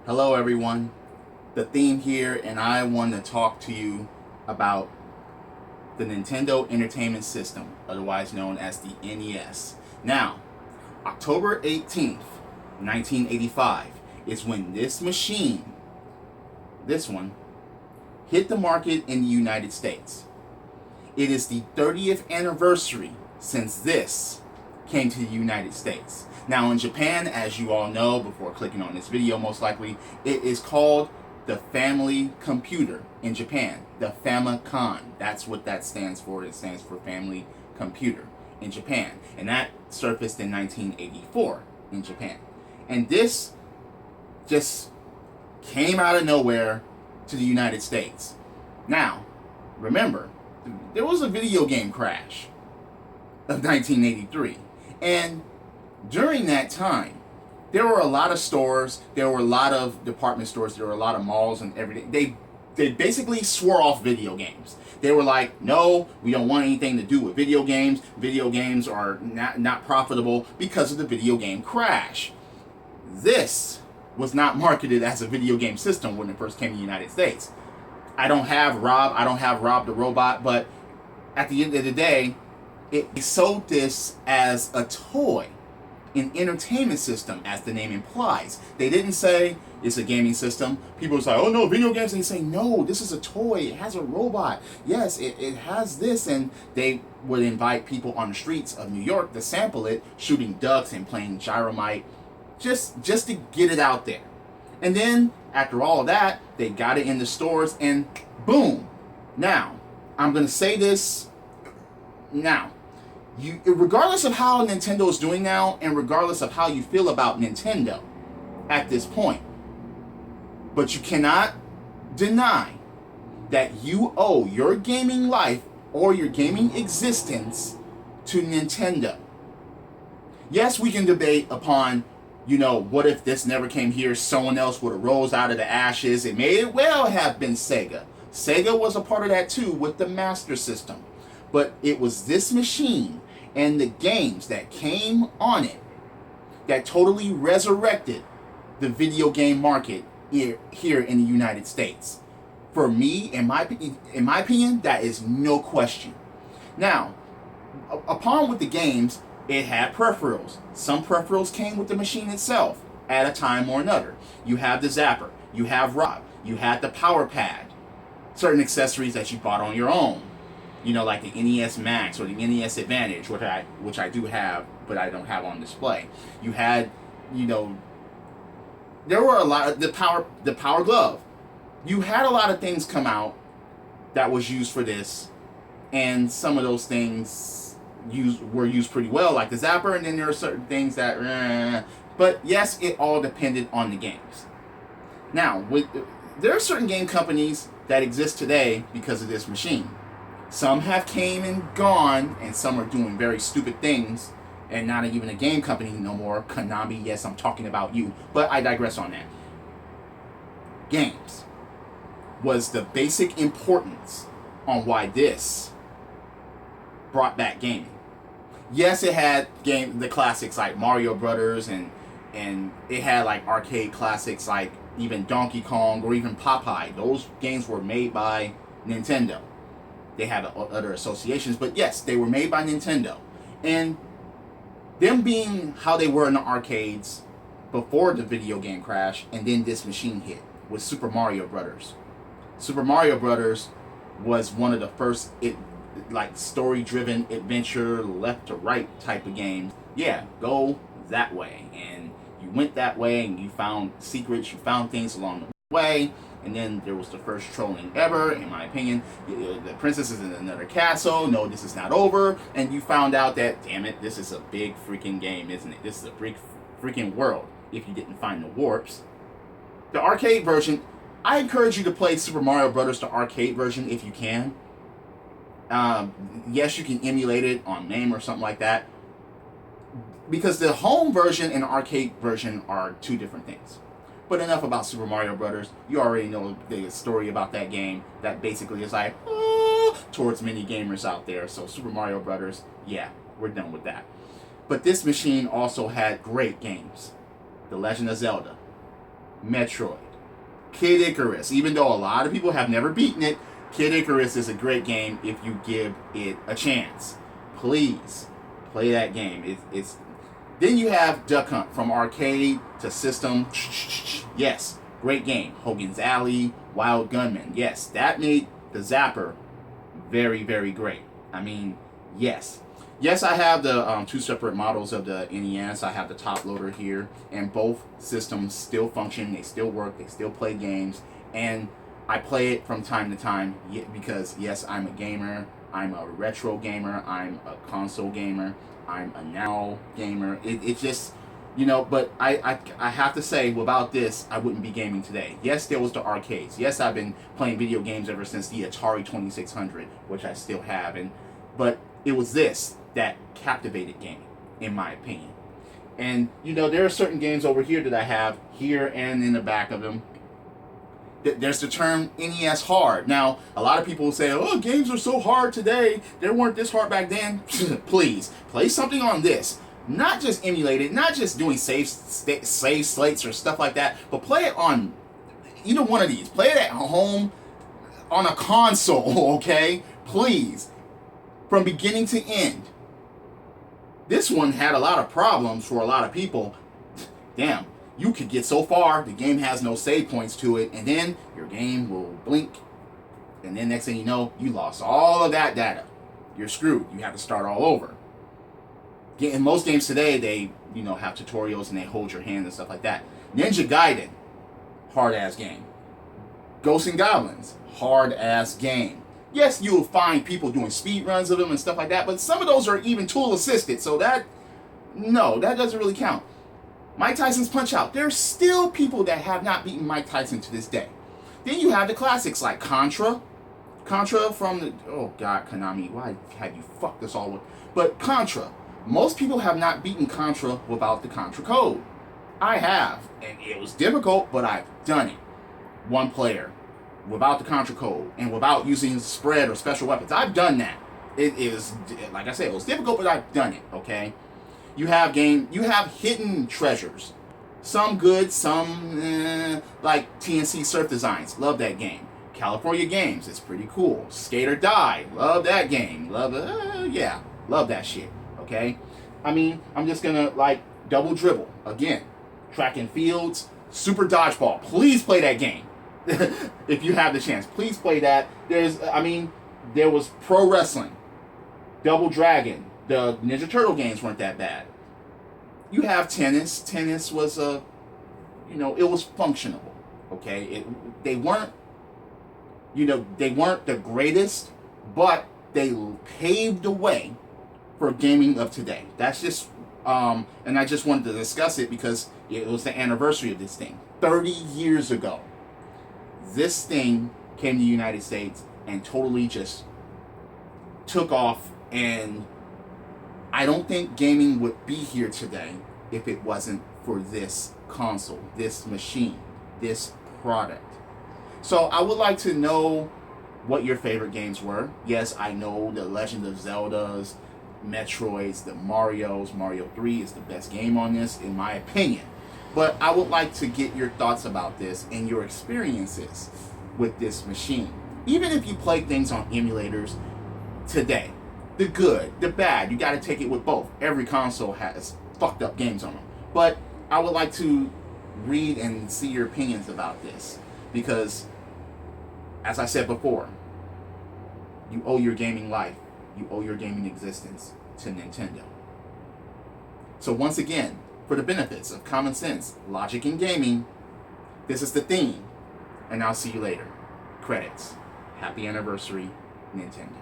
Hello everyone, the theme here, and I want to talk to you about the Nintendo Entertainment System, otherwise known as the NES. Now, October 18th, 1985 is when this machine, this one, hit the market in the United States. It is the 30th anniversary since this came to the United States. Now in Japan, as you all know before clicking on this video most likely, it is called the family computer in Japan, the Famicom. That's what that stands for. It stands for family computer in Japan. And that surfaced in 1984 in Japan. And this just came out of nowhere to the United States. Now, remember, there was a video game crash of 1983. And during that time, there were a lot of stores, there were a lot of department stores, there were a lot of malls and everything. They basically swore off video games. They were like, no, we don't want anything to do with video games. Video games are not profitable because of the video game crash. This was not marketed as a video game system when it first came to the United States. I don't have Rob the Robot, but at the end of the day, it sold this as a toy, an entertainment system, as the name implies. They didn't say it's a gaming system. People were like, oh no, video games. They say, no, this is a toy. It has a robot. Yes, it has this. And they would invite people on the streets of New York to sample it, shooting ducks and playing Gyromite, just to get it out there. And then, after all of that, they got it in the stores and boom. Now, I'm going to say this now. Regardless of how Nintendo is doing now, and regardless of how you feel about Nintendo at this point, but you cannot deny that you owe your gaming life or your gaming existence to Nintendo. Yes, we can debate upon, what if this never came here, someone else would have rose out of the ashes. It may well have been Sega. Sega was a part of that too with the Master System. But it was this machine and the games that came on it that totally resurrected the video game market here in the United States. For me, in my opinion, that is no question. Now, upon with the games, it had peripherals. Some peripherals came with the machine itself at a time or another. You have the zapper, you have Rob, you had the power pad, certain accessories that you bought on your own. Like the NES Max or the NES Advantage, which I do have, but I don't have on display. You had, there were a lot of the power glove. You had a lot of things come out that was used for this, and some of those things were used pretty well, like the zapper, and then there are certain things that, but yes, it all depended on the games. Now, there are certain game companies that exist today because of this machine. Some have came and gone, and some are doing very stupid things, and not even a game company no more. Konami, yes, I'm talking about you, but I digress on that. Games was the basic importance on why this brought back gaming. Yes, it had the classics like Mario Brothers, and it had like arcade classics like even Donkey Kong or even Popeye. Those games were made by Nintendo. They had other associations, but yes, they were made by Nintendo. And them being how they were in the arcades before the video game crash, and then this machine hit with Super Mario Brothers. Super Mario Brothers was one of the first story-driven adventure left to right type of games. Yeah, go that way, and you went that way, and you found secrets, you found things along the way. And then there was the first trolling ever, in my opinion. The princess is in another castle. No, this is not over. And you found out that, damn it, this is a big freaking game, isn't it? This is a big freaking world, if you didn't find the warps. The arcade version, I encourage you to play Super Mario Brothers, the arcade version, if you can. Yes, you can emulate it on MAME or something like that. Because the home version and the arcade version are two different things. But enough about Super Mario Brothers. You already know the story about that game. That basically is like, towards many gamers out there. So Super Mario Brothers, yeah, we're done with that. But this machine also had great games. The Legend of Zelda, Metroid, Kid Icarus. Even though a lot of people have never beaten it, Kid Icarus is a great game if you give it a chance. Please play that game. It's Then you have Duck Hunt, from arcade to system. Yes, great game. Hogan's Alley, Wild Gunman. Yes, that made the Zapper very, very great. I mean, yes. Yes, I have the two separate models of the NES. I have the top loader here, and both systems still function. They still work. They still play games, and I play it from time to time because, yes, I'm a gamer. I'm a retro gamer. I'm a console gamer. I'm a now gamer. It's just, but I have to say, without this, I wouldn't be gaming today. Yes, there was the arcades. Yes, I've been playing video games ever since the Atari 2600, which I still have, but it was this that captivated gaming, in my opinion. And, there are certain games over here that I have here and in the back of them. There's the term NES hard. Now, a lot of people will say, oh, games are so hard today. They weren't this hard back then. Please, play something on this. Not just emulate it, not just doing save slates or stuff like that, but play it on either one of these. Play it at home on a console, okay? Please. From beginning to end. This one had a lot of problems for a lot of people. Damn, you could get so far, the game has no save points to it, and then your game will blink, and then next thing you know, you lost all of that data. You're screwed. You have to start all over. In most games today, they have tutorials and they hold your hand and stuff like that. Ninja Gaiden, hard-ass game. Ghosts and Goblins, hard-ass game. Yes, you'll find people doing speed runs of them and stuff like that, but some of those are even tool-assisted, so that doesn't really count. Mike Tyson's Punch-Out! There's still people that have not beaten Mike Tyson to this day. Then you have the classics like Contra. Contra from the... Oh, God, Konami, why have you fucked this all with... But Contra. Most people have not beaten Contra without the Contra code. I have, and it was difficult, but I've done it. One player, without the Contra code, and without using spread or special weapons. I've done that. It is, like I said, it was difficult, but I've done it, okay? You have hidden treasures. Some good, some like TNC Surf Designs. Love that game. California Games, it's pretty cool. Skate or Die, love that game. Love that shit. Okay? I mean, I'm just gonna Double Dribble. Again, track and fields, Super Dodgeball. Please play that game. If you have the chance, please play that. There was Pro Wrestling, Double Dragon. The Ninja Turtle games weren't that bad. You have tennis. Tennis was it was functional. Okay? They weren't the greatest, but they paved the way for gaming of today. That's just, and I just wanted to discuss it because it was the anniversary of this thing. 30 years ago, this thing came to the United States and totally just took off, and I don't think gaming would be here today if it wasn't for this console, this machine, this product. So I would like to know what your favorite games were. Yes, I know the Legend of Zeldas, Metroids, the Marios. Mario 3 is the best game on this, in my opinion. But I would like to get your thoughts about this and your experiences with this machine. Even if you play things on emulators today, the good, the bad, you got to take it with both. Every console has fucked up games on them. But I would like to read and see your opinions about this. Because, as I said before, you owe your gaming life, you owe your gaming existence to Nintendo. So once again, for the benefits of common sense, logic, and gaming, this is the theme. And I'll see you later. Credits. Happy anniversary, Nintendo.